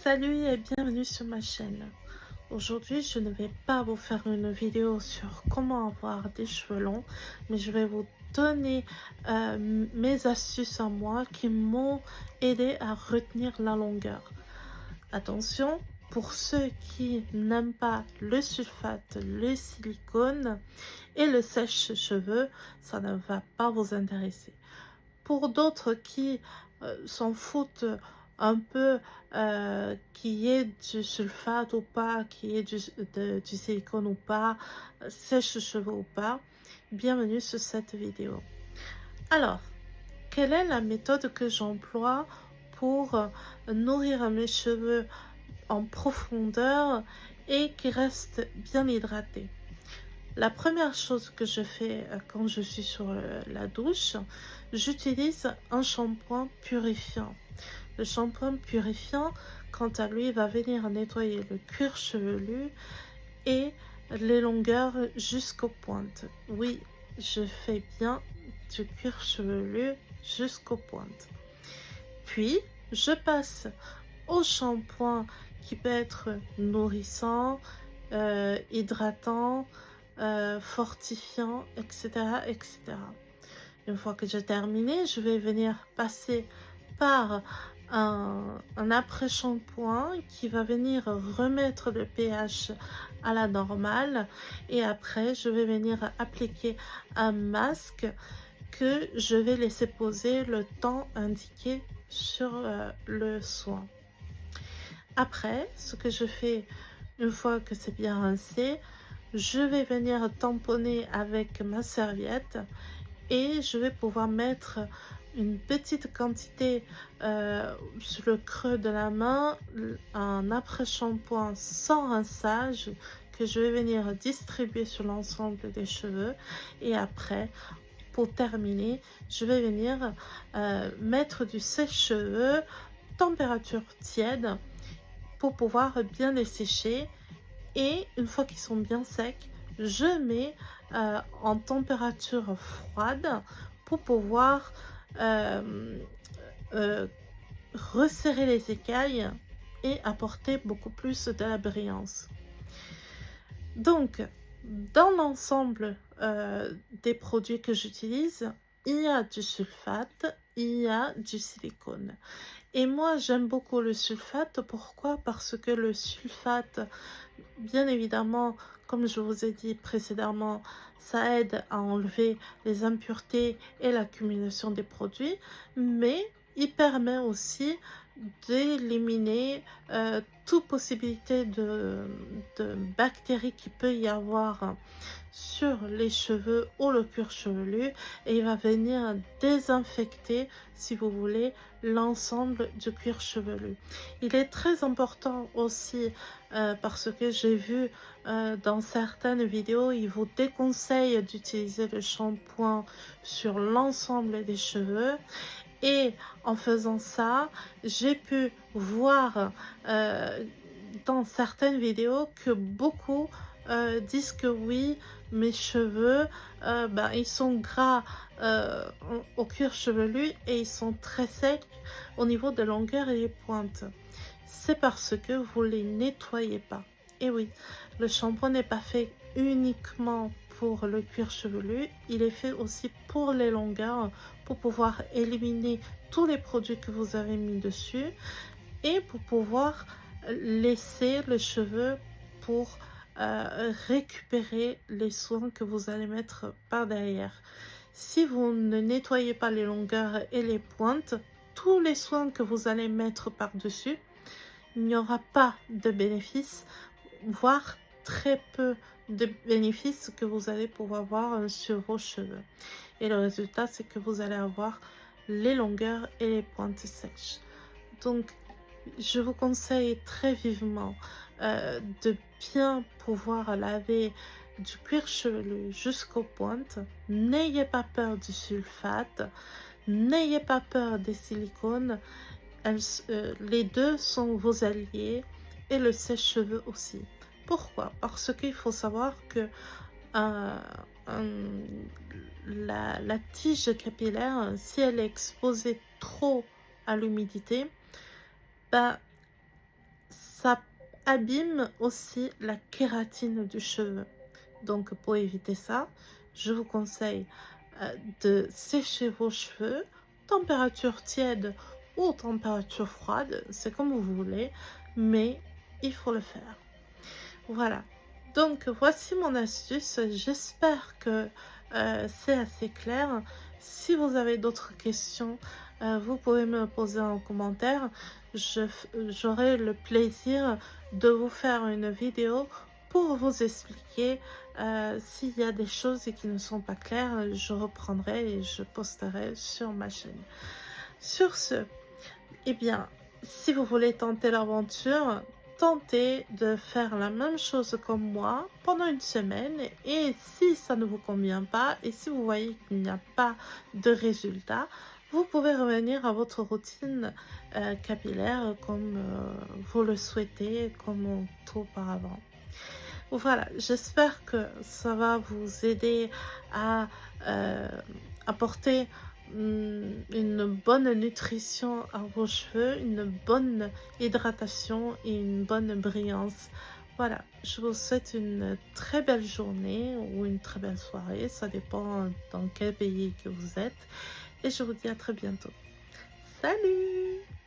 Salut et bienvenue sur ma chaîne. Aujourd'hui, je ne vais pas vous faire une vidéo sur comment avoir des cheveux longs, mais je vais vous donner mes astuces à moi qui m'ont aidé à retenir la longueur. Attention, pour ceux qui n'aiment pas le sulfate, le silicone et le sèche-cheveux, ça ne va pas vous intéresser. Pour d'autres qui s'en foutent un peu qu'il y ait du sulfate ou pas, qu'il y ait du silicone ou pas, sèche-cheveux ou pas, bienvenue sur cette vidéo. Alors, quelle est la méthode que j'emploie pour nourrir mes cheveux en profondeur et qui restent bien hydratés? La première chose que je fais quand je suis sur la douche, j'utilise un shampoing purifiant. Le shampoing purifiant, quant à lui, va venir nettoyer le cuir chevelu et les longueurs jusqu'aux pointes. Oui, je fais bien du cuir chevelu jusqu'aux pointes. Puis, je passe au shampoing qui peut être nourrissant, hydratant, fortifiant, etc., etc. Une fois que j'ai terminé, je vais venir passer par un après-shampoing qui va venir remettre le pH à la normale et après je vais venir appliquer un masque que je vais laisser poser le temps indiqué sur le soin. Après, ce que je fais une fois que c'est bien rincé, je vais venir tamponner avec ma serviette et je vais pouvoir mettre une petite quantité sur le creux de la main, un après-shampoing sans rinçage que je vais venir distribuer sur l'ensemble des cheveux et après, pour terminer, je vais venir mettre du sèche-cheveux température tiède pour pouvoir bien les sécher et une fois qu'ils sont bien secs, je mets en température froide pour pouvoir euh, resserrer les écailles et apporter beaucoup plus de la brillance. Donc, dans l'ensemble des produits que j'utilise, il y a du sulfate, il y a du silicone. Et moi, j'aime beaucoup le sulfate. Pourquoi? Parce que le sulfate, bien évidemment, comme je vous ai dit précédemment, ça aide à enlever les impuretés et l'accumulation des produits, mais il permet aussi d'éliminer toute possibilité de bactéries qui peut y avoir sur les cheveux ou le cuir chevelu et il va venir désinfecter, si vous voulez, l'ensemble du cuir chevelu. Il est très important aussi parce que j'ai vu dans certaines vidéos, ils vous déconseillent d'utiliser le shampoing sur l'ensemble des cheveux. Et en faisant ça, j'ai pu voir dans certaines vidéos que beaucoup disent que oui, mes cheveux, ils sont gras au cuir chevelu et ils sont très secs au niveau de longueur et des pointes. C'est parce que vous les nettoyez pas. Et oui, le shampoing n'est pas fait uniquement pour le cuir chevelu, il est fait aussi pour les longueurs, pour pouvoir éliminer tous les produits que vous avez mis dessus et pour pouvoir laisser le cheveu pour récupérer les soins que vous allez mettre par derrière. Si vous ne nettoyez pas les longueurs et les pointes, tous les soins que vous allez mettre par-dessus, il n'y aura pas de bénéfice, voire très peu de bénéfices que vous allez pouvoir voir sur vos cheveux. Et le résultat, c'est que vous allez avoir les longueurs et les pointes sèches. Donc, je vous conseille très vivement de bien pouvoir laver du cuir chevelu jusqu'aux pointes. N'ayez pas peur du sulfate, n'ayez pas peur des silicones. Les deux sont vos alliés et le sèche-cheveux aussi. Pourquoi? Parce qu'il faut savoir que euh, euh, la tige capillaire, si elle est exposée trop à l'humidité, bah, ça abîme aussi la kératine du cheveu. Donc pour éviter ça, je vous conseille de sécher vos cheveux, température tiède ou température froide, c'est comme vous voulez, mais il faut le faire. Voilà, donc voici mon astuce, j'espère que c'est assez clair. Si vous avez d'autres questions, vous pouvez me poser en commentaire. J'aurai le plaisir de vous faire une vidéo pour vous expliquer s'il y a des choses qui ne sont pas claires, je reprendrai et je posterai sur ma chaîne. Sur ce, eh bien, si vous voulez tenter l'aventure, tentez de faire la même chose comme moi pendant une semaine et si ça ne vous convient pas et si vous voyez qu'il n'y a pas de résultat, vous pouvez revenir à votre routine capillaire comme vous le souhaitez, comme auparavant. Voilà, j'espère que ça va vous aider à apporter une bonne nutrition à vos cheveux, une bonne hydratation et une bonne brillance. Voilà, je vous souhaite une très belle journée ou une très belle soirée, ça dépend dans quel pays que vous êtes. Et je vous dis à très bientôt. Salut!